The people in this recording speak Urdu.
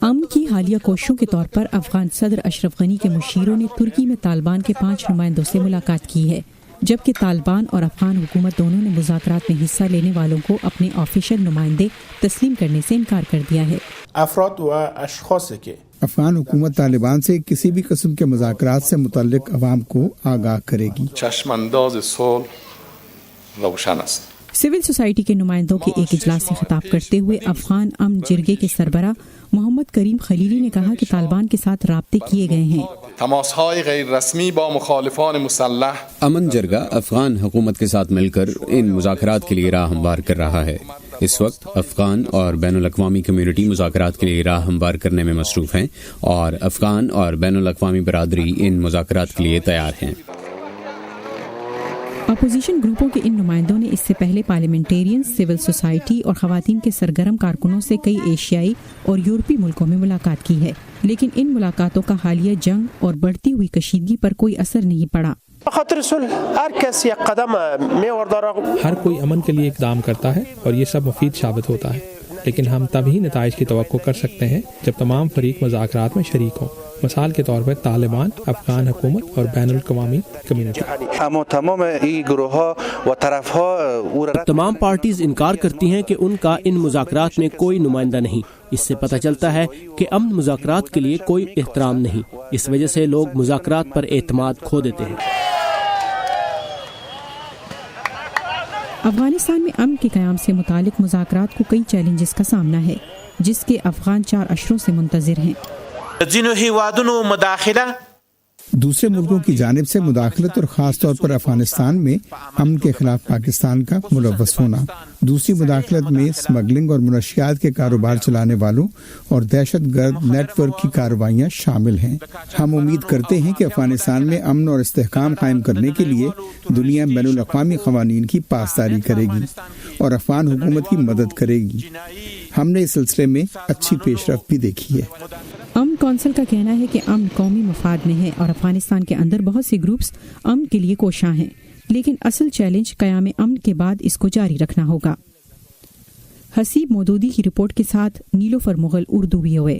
امن کی حالیہ کوششوں کے طور پر افغان صدر اشرف غنی کے مشیروں نے ترکی میں طالبان کے 5 نمائندوں سے ملاقات کی ہے، جبکہ طالبان اور افغان حکومت دونوں نے مذاکرات میں حصہ لینے والوں کو اپنے آفیشل نمائندے تسلیم کرنے سے انکار کر دیا ہے۔ افراد و اشخاص کے افغان حکومت طالبان سے کسی بھی قسم کے مذاکرات سے متعلق عوام کو آگاہ کرے گی۔ چشم انداز صلح روشن است۔ سول سوسائٹی کے نمائندوں کے ایک اجلاس سے خطاب کرتے ہوئے افغان امن جرگے کے سربراہ محمد کریم خلیلی نے کہا کہ طالبان کے ساتھ رابطے کیے گئے ہیں۔ تماس‌های غیر رسمی با مخالفان مسلح امن جرگہ افغان حکومت کے ساتھ مل کر ان مذاکرات کے لیے راہ ہموار کر رہا ہے۔ اس وقت افغان اور بین الاقوامی کمیونٹی مذاکرات کے لیے راہ ہموار کرنے میں مصروف ہیں اور افغان اور بین الاقوامی برادری ان مذاکرات کے لیے تیار ہیں۔ اپوزیشن گروپوں کے ان نمائندوں نے اس سے پہلے پارلیمنٹیرین، سول سوسائٹی اور خواتین کے سرگرم کارکنوں سے کئی ایشیائی اور یورپی ملکوں میں ملاقات کی ہے، لیکن ان ملاقاتوں کا حالیہ جنگ اور بڑھتی ہوئی کشیدگی پر کوئی اثر نہیں پڑا۔ ہر کوئی امن کے لیے اقدام کرتا ہے اور یہ سب مفید ثابت ہوتا ہے، لیکن ہم تبھی نتائج کی توقع کر سکتے ہیں جب تمام فریق مذاکرات میں شریک ہوں، مثال کے طور پر طالبان، افغان حکومت اور بین الاقوامی کمیونٹی۔ تمام پارٹیز انکار کرتی ہیں کہ ان کا ان مذاکرات میں کوئی نمائندہ نہیں۔ اس سے پتہ چلتا ہے کہ امن مذاکرات کے لیے کوئی احترام نہیں، اس وجہ سے لوگ مذاکرات پر اعتماد کھو دیتے ہیں۔ افغانستان میں امن کے قیام سے متعلق مذاکرات کو کئی چیلنجز کا سامنا ہے، جس کے افغان 4 اشروں سے منتظر ہیں۔ دوسرے ملکوں کی جانب سے مداخلت اور خاص طور پر افغانستان میں امن کے خلاف پاکستان کا ملوث ہونا، دوسری مداخلت میں اسمگلنگ اور منشیات کے کاروبار چلانے والوں اور دہشت گرد نیٹ ورک کی کارروائیاں شامل ہیں۔ ہم امید کرتے ہیں کہ افغانستان میں امن اور استحکام قائم کرنے کے لیے دنیا بین الاقوامی قوانین کی پاسداری کرے گی اور افغان حکومت کی مدد کرے گی۔ ہم نے اس سلسلے میں اچھی پیش رفت بھی دیکھی ہے۔ امن کونسل کا کہنا ہے کہ امن قومی مفاد میں ہے اور افغانستان کے اندر بہت سے گروپس امن کے لیے کوشاں ہیں، لیکن اصل چیلنج قیام امن کے بعد اس کو جاری رکھنا ہوگا۔ حسیب مودودی کی رپورٹ کے ساتھ نیلوفر مغل، اردو VOA۔